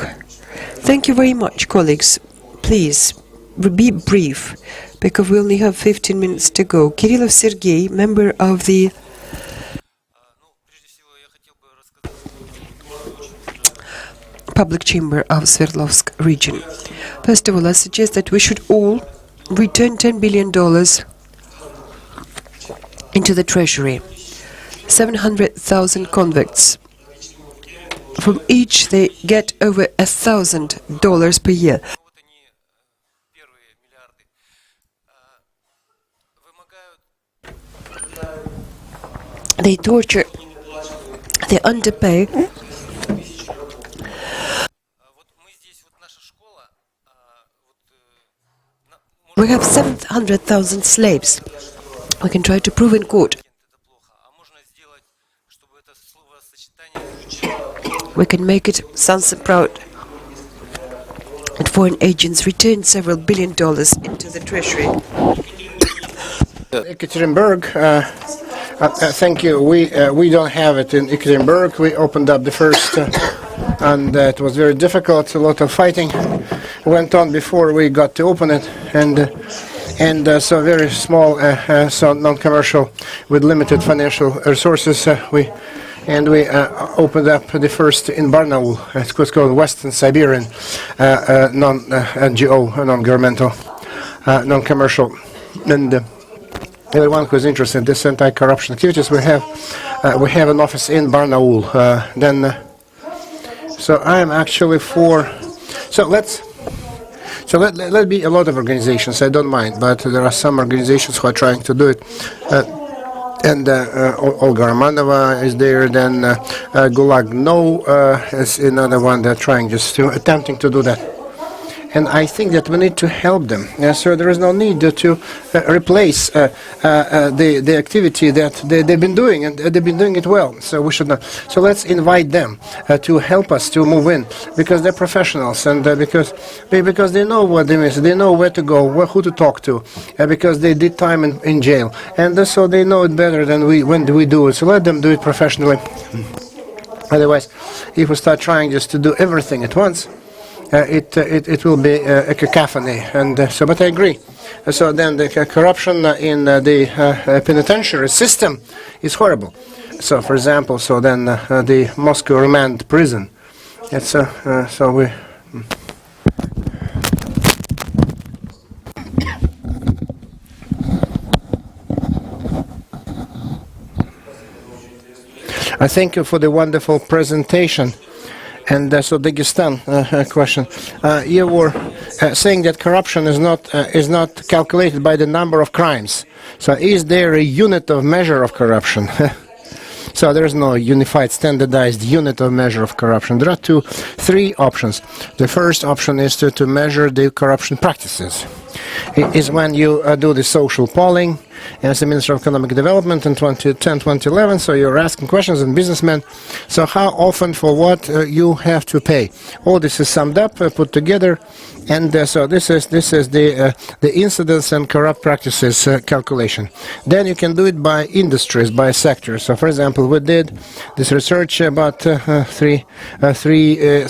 Thank you very much, colleagues. Please, be brief, because we only have 15 minutes to go. Kirillov Sergei, member of the Public Chamber of Sverdlovsk region. First of all, I suggest that we should all return $10 billion into the treasury. 700,000 convicts. From each they get over $1,000 per year. They torture, they underpay. We have 700,000 slaves. We can try to prove in court. We can make it sound so proud. And foreign agents return several $1 billion into the treasury. Ekaterinburg, thank you. We don't have it in Ekaterinburg. We opened up the first, and it was very difficult. A lot of fighting went on before we got to open it, and so very small, so non-commercial, with limited financial resources. We opened up the first in Barnaul. It was called Western Siberian non-NGO, non-governmental, non-commercial, and everyone who's interested in this anti-corruption activities, we have an office in Barnaul. So I am actually for. So let be a lot of organizations. I don't mind, but there are some organizations who are trying to do it. And Olga Romanova is there. Then Gulag No is another one that attempting to do that. And I think that we need to help them. So there is no need to replace the activity that they've been doing, and they've been doing it well. So we should not. So let's invite them to help us to move in, because they're professionals, and because they know what they miss, they know where to go, who to talk to, because they did time in jail, and so they know it better than when we do it. So let them do it professionally. Otherwise, if we start trying just to do everything at once, it will be a cacophony, and so. But I agree. So then the corruption in the penitentiary system is horrible. So, for example, so then the Moscow remand prison. It's so we. I thank you for the wonderful presentation. And so Dagestan question. You were saying that corruption is not calculated by the number of crimes. So is there a unit of measure of corruption? So there is no unified, standardized unit of measure of corruption. There are three options. The first option is to measure the corruption practices. It is when you do the social polling as the Minister of Economic Development in 2010, 2011, so you're asking questions and businessmen, so how often for what you have to pay. All this is summed up, put together, and so this is the incidence and corrupt practices calculation. Then you can do it by industries, by sectors. So for example, we did this research about 3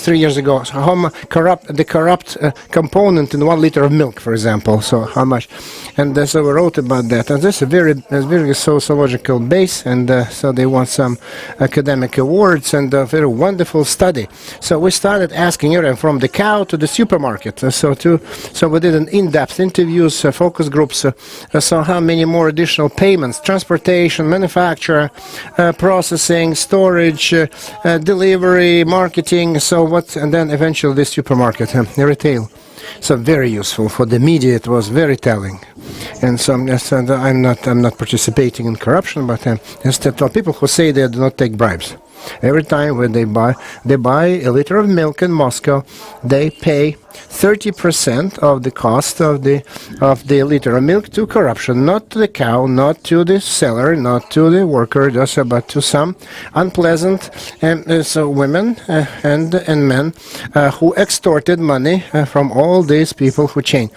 years ago. So how the corrupt component in 1 liter of milk, for example, so how much, and so we wrote about that. And this is a very sociological base, and so they won some academic awards, and a very wonderful study. So we started asking everyone from the cow to the supermarket. So we did an in-depth interviews, focus groups. So how many more additional payments, transportation, manufacture, processing, storage, delivery, marketing. So what, and then eventually the supermarket, retail. So very useful for the media. It was very telling, and so I'm not participating in corruption, but instead of people who say they do not take bribes. Every time when they buy a liter of milk in Moscow, they pay 30% of the cost of the liter of milk to corruption, not to the cow, not to the seller, not to the worker, but to some unpleasant women and men who extorted money from all these people who change.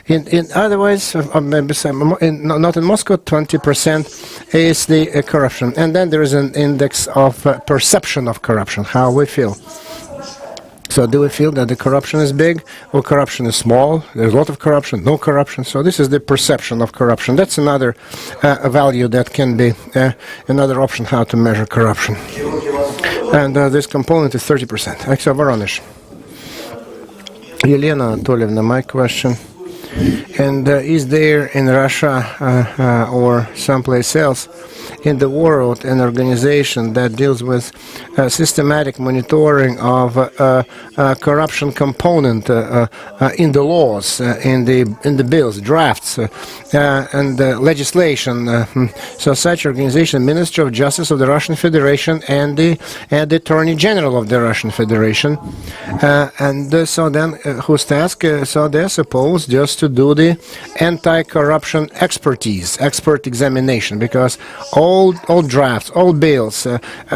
In otherwise, maybe not in Moscow, 20% is the corruption, and then there is an index of perception of corruption, how we feel. So do we feel that the corruption is big or corruption is small? There's a lot of corruption, no corruption. So this is the perception of corruption. That's another value that can be another option how to measure corruption. And this component is 30%. Actually, Voronish. Elena Anatolievna, my question. And is there in Russia or someplace else in the world an organization that deals with systematic monitoring of corruption component in the laws, in the bills, drafts, and legislation? So such organization, Ministry of Justice of the Russian Federation and the Attorney General of the Russian Federation, and so then whose task? So they're supposed just to do the anti-corruption expert examination, because all drafts, all bills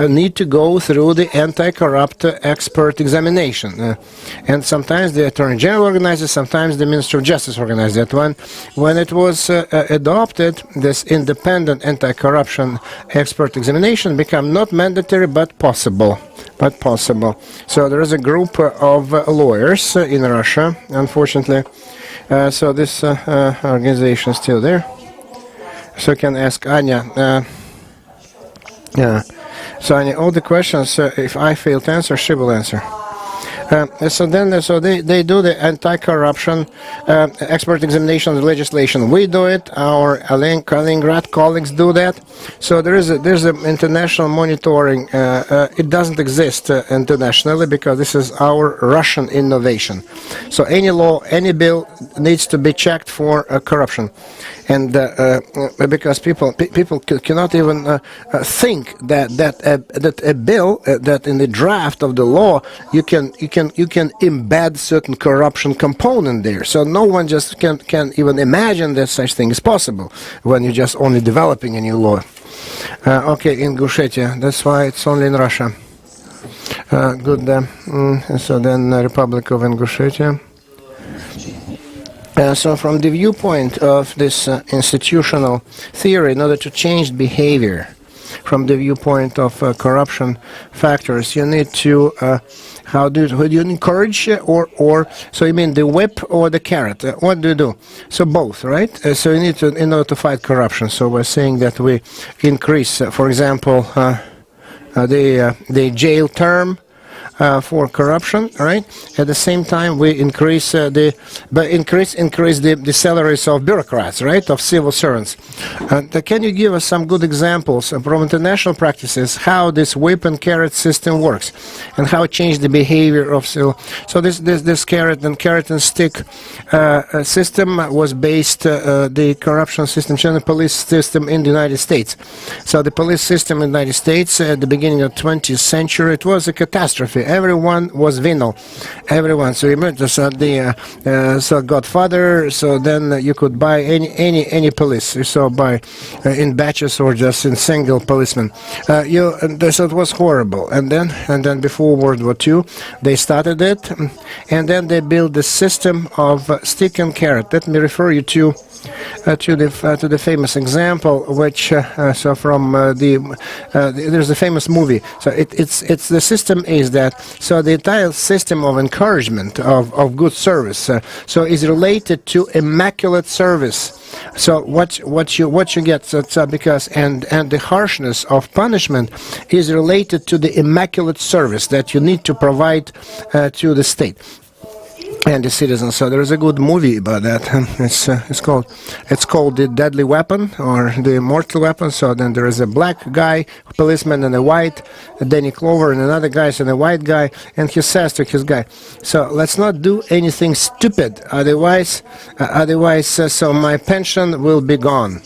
need to go through the anti-corrupt expert examination. And sometimes the Attorney General organizes, sometimes the Minister of Justice organizes that one. When it was adopted, this independent anti-corruption expert examination became not mandatory but possible. So there is a group of lawyers in Russia, unfortunately. So this organization is still there. So I can ask Anya. So Anya, all the questions, if I fail to answer, she will answer. So they do the anti-corruption expert examination of the legislation. We do it. Our Kaliningrad colleagues do that. So there's an international monitoring. It doesn't exist internationally because this is our Russian innovation. So any law, any bill needs to be checked for corruption, and because people cannot even think that a bill that in the draft of the law you can embed certain corruption component there. So no one just can even imagine that such thing is possible when you're just only developing a new law. Okay, in Ingushetia, that's why it's only in Russia. Good. So then Republic of Ingushetia. So from the viewpoint of this institutional theory, in order to change behavior, from the viewpoint of corruption factors, you need to how do you encourage or so you mean the whip or the carrot? What do you do? So both, right? So you need to, in order to fight corruption. So we're saying that we increase, for example, the jail term for corruption, right? At the same time, we increase the salaries of bureaucrats, right, of civil servants. Can you give us some good examples from international practices how this whip and carrot system works, and how it changed the behavior of civil? So this carrot and stick system was based the corruption system, the police system in the United States. So the police system in the United States at the beginning of the 20th century, it was a catastrophe. Everyone was venal. Everyone. So remember, so Godfather. So then you could buy any police. So buy in batches or just in single policemen. So it was horrible. And then before World War II, they started it, and then they built the system of stick and carrot. Let me refer you to the famous example, which so from there's a famous movie. So it's the system is that So the entire system of encouragement of good service so is related to immaculate service. So what you get, so because and the harshness of punishment is related to the immaculate service that you need to provide to the state and the citizens. So there is a good movie about that. It's called The Deadly Weapon or The Mortal Weapon. So then there is a black guy, policeman, and a white, Danny Clover, and another guy, and a white guy, and he says to his guy, so let's not do anything stupid, otherwise so my pension will be gone.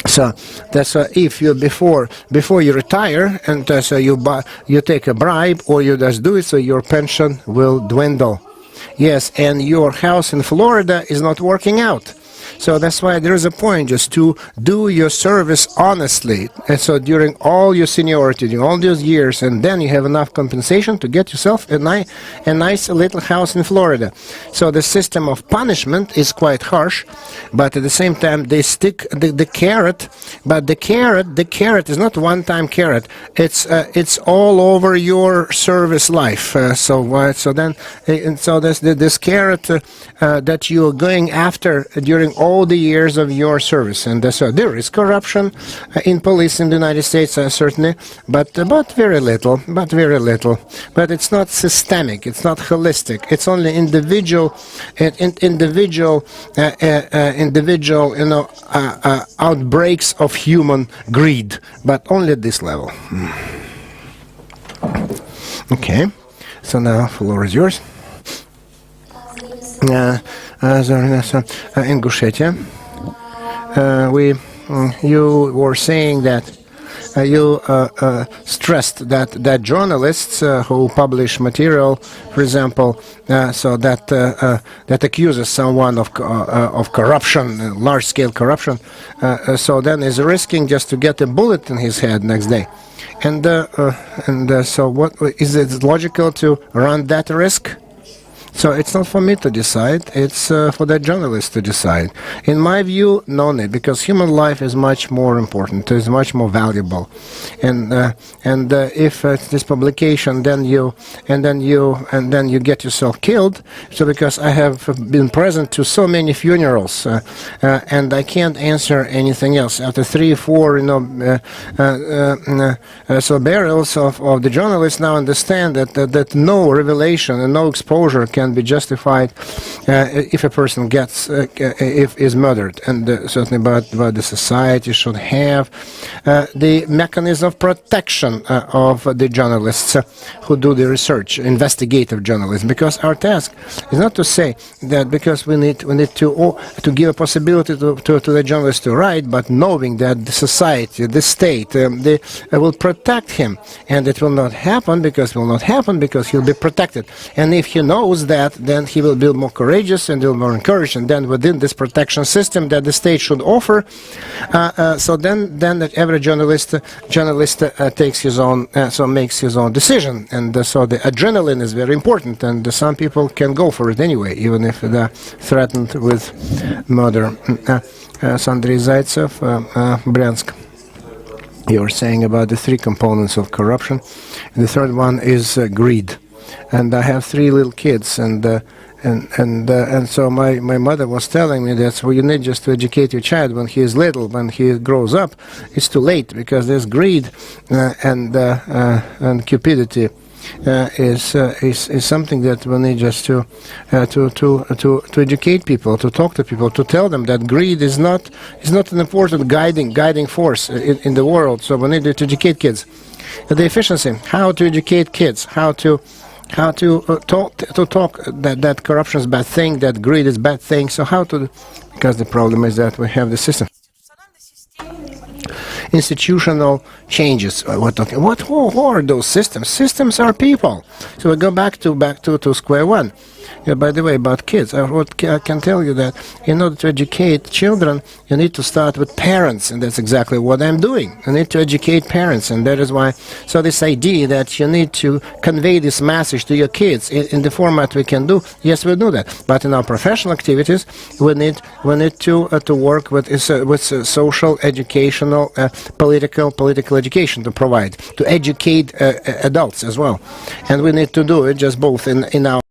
So that's if you before you retire and so you take a bribe or you just do it, so your pension will dwindle. Yes, and your house in Florida is not working out. So that's why there is a point just to do your service honestly. And so during all your seniority, during all those years, and then you have enough compensation to get yourself a nice little house in Florida. So the system of punishment is quite harsh, but at the same time they stick the carrot. But the carrot is not one-time carrot. It's all over your service life. So then this carrot that you are going after during all the years of your service, and so there is corruption in police in the United States, certainly, but very little. But it's not systemic. It's not holistic. It's only individual, outbreaks of human greed, but only at this level. Okay, so now the floor is yours. Ingushetia, you were saying that you stressed that journalists who publish material, for example, so that accuses someone of corruption, large-scale corruption, so then is risking just to get a bullet in his head next day. And so, what is it logical to run that risk? So it's not for me to decide, it's for the journalist to decide. In my view, no need, because human life is much more important, is much more valuable. And if this publication, then you get yourself killed. So because I have been present to so many funerals, and I can't answer anything else. After 3 or 4, so burials of the journalists now understand that no revelation and no exposure can be justified if a person is murdered, and certainly but the society should have the mechanism of protection of the journalists who do the research, investigative journalism, because our task is not to say that because we need to give a possibility to the journalist to write, but knowing that the society, the state, will protect him, and it will not happen because he'll be protected. And if he knows that, then he will be more courageous and will be more encouraged. And then within this protection system that the state should offer, so then that every journalist takes his own, makes his own decision. And so the adrenaline is very important, and some people can go for it anyway, even if they're threatened with murder. Andrei Zaitsev, Bryansk. You were saying about the 3 components of corruption. And the third one is greed. And I have 3 little kids, and so my mother was telling me that you need just to educate your child when he is little. When he grows up, it's too late, because there's greed and cupidity is something that we need just to educate people, to talk to people, to tell them that greed is not an important guiding force in the world. So we need to educate kids. The efficiency, how to educate kids, how to talk that corruption is a bad thing, that greed is a bad thing. So how to, because the problem is that we have the system. Institutional changes. What are those systems? Systems are people. So we go back to square one. By the way, about kids, I can tell you that in order to educate children, you need to start with parents, and that's exactly what I'm doing. You need to educate parents, and that is why. So this idea that you need to convey this message to your kids in the format we can do, yes, we do that. But in our professional activities, we need to work with social, educational, political education to provide, to educate adults as well, and we need to do it just both in our